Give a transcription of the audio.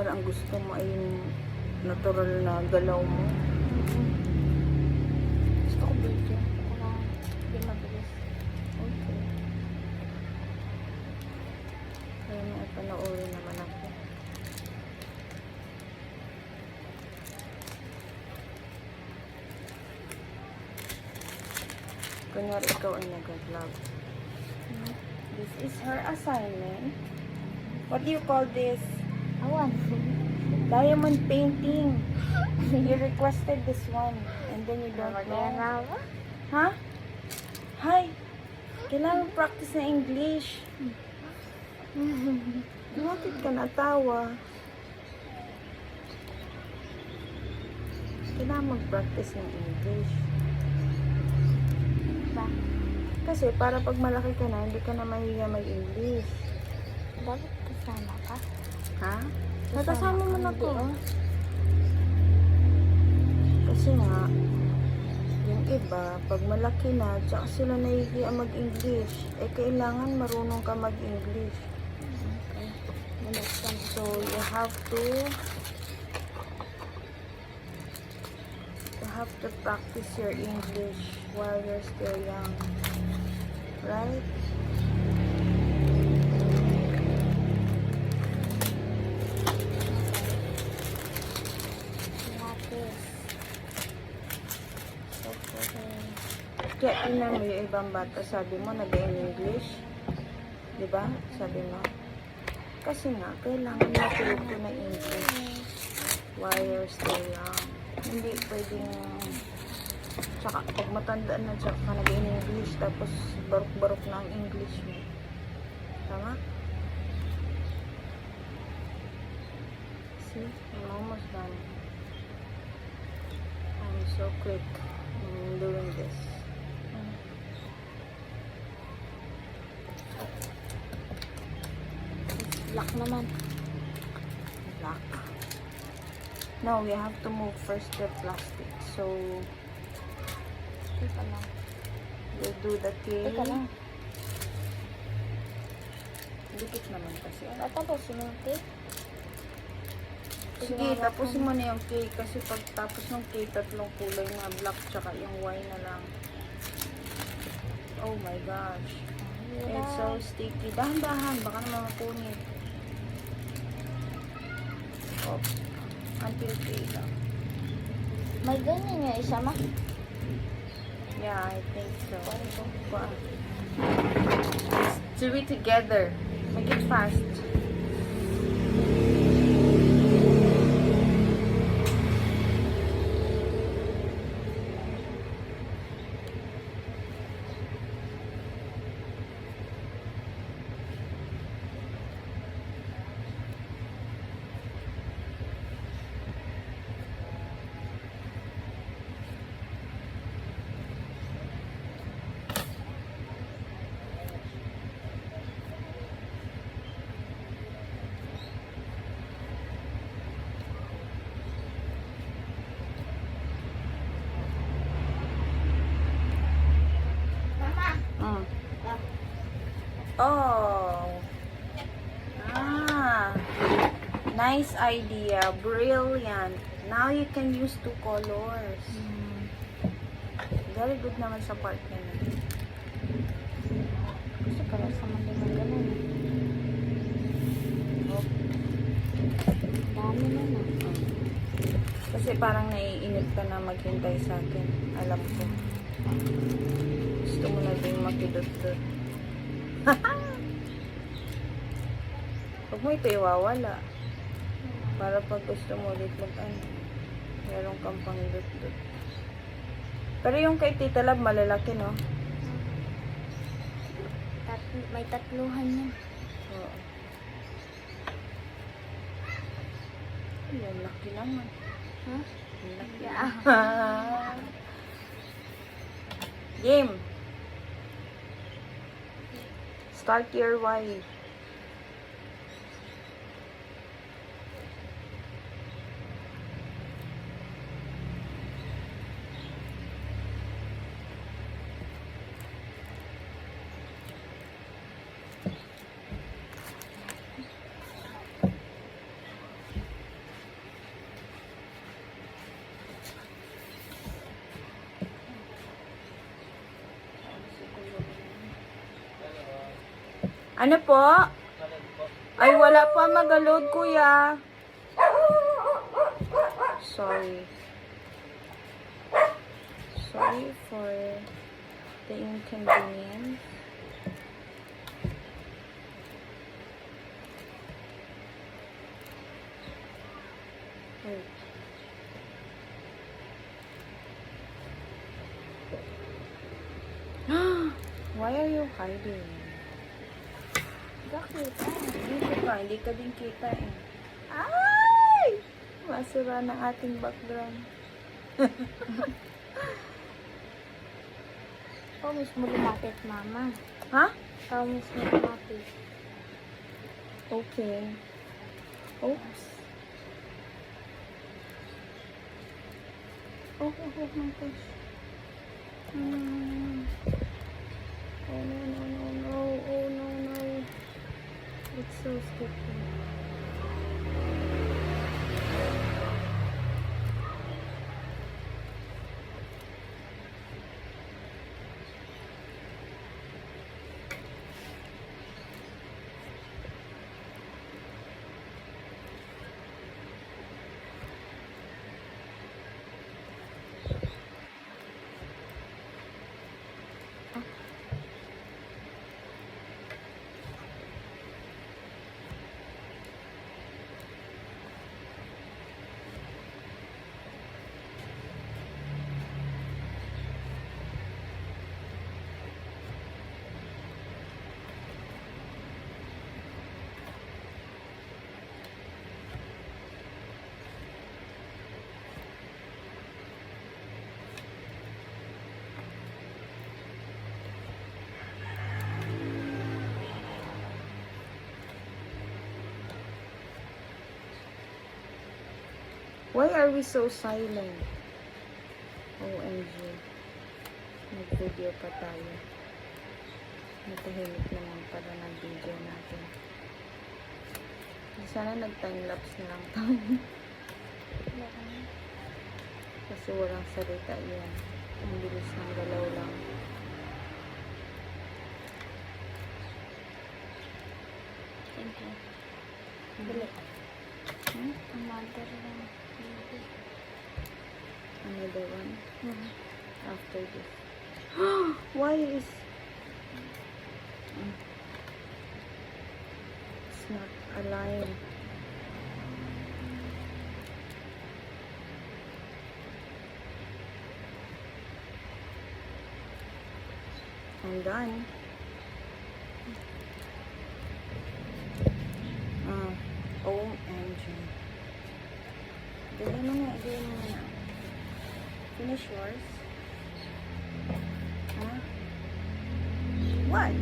Parang gusto mo ay yung natural na galaw mo. Gusto ko video. Para hindi mabilis. Okay. Kaya may panoorin naman ako. Kunyari ikaw ay nag-vlog. This is her assignment. What do you call this? Awan. Diamond painting. You requested this one. And then you don't know. Rawa? Ha? Hi. Kailangan practice na English. Bakit ka natawa? Kailangan mag-practice ng English. Ba? Kasi para pag malaki ka na, hindi ka na mahiya mag-English. Bakit kasama ka? Ha? Natasama mo na Hindi, ko. oh. Kasi nga, yung iba, pag malaki na, tsaka sila nahihiya mag-English. Eh, kailangan marunong ka mag-English. Okay. Understand. So, you have to practice your English while you're still young. Right? Lapis. So, Kaya tingnan mo yung ibang bata, sabi mo, nag-English. Diba? Sabi mo. Kasi nga, kailangan matuto na English while you're still young. Hindi pwedeng, tsaka pag matanda na, tsaka ka nag-English, tapos barok-barok na ang English mo. Tama? See? I'm almost done. I'm so quick in doing this. black naman. Black. No, we have to move first the plastic. So, Teka lang. we'll do the K. Teka lang. Dikit naman kasi. Tapos yung cake. Sige, tapusin mo na yung K kasi pag tapos ng K, tatlong kulay na black tsaka yung Y na lang. Oh my gosh. It's so sticky. Dahan-dahan, baka naman mapunit. Oh, until K lang. May ganyan yung isa ma. Yeah, I think so. Wow. Let's do it together. Make it fast. Mm. Oh. Ah. Nice idea. Brilliant. Now you can use two colors. Very good naman sa part na yun. Gusto ko rin sa mga ganun. Oh. Dami naman. Kasi parang naiinip ka na maghintay sa akin. Alam ko. Gusto mo na din makidot-dot. Huwag mo ito iwawala. Para pag gusto mo ulit mag-ano, meron kang pang-dot-dot. Pero yung kay Tita Lab, malalaki, no? May tatluhan yan. Oo. Yan, laki naman. Ha? Ang laki. Yeah. Game. Start your Y. Ano po? Ay, wala pa mag-load, kuya. Sorry. Sorry for the inconvenience. Wait. Why are you hiding? Bakit? Dito ka, hindi ka din kita eh. Ay! Masira na ating background. Ikaw mismo lumapit, mama. Ha? Ikaw mismo lumapit. Okay. Oops. Oh my gosh. Oh no. Oh no. It's so sticky. Why are we so silent? OMG. Nag-video pa tayo. Natahimik naman para nag-video natin. Sana nag-time-lapse na lang tayo. Kasi walang salita yan. Ang bilis ng galaw lang. Thank you. Dali. Hmm? Ang mother lang. Another one. After this. Why is... It's not aligned. I'm done. OMG. Dali mo na. Finish yours. Huh? What?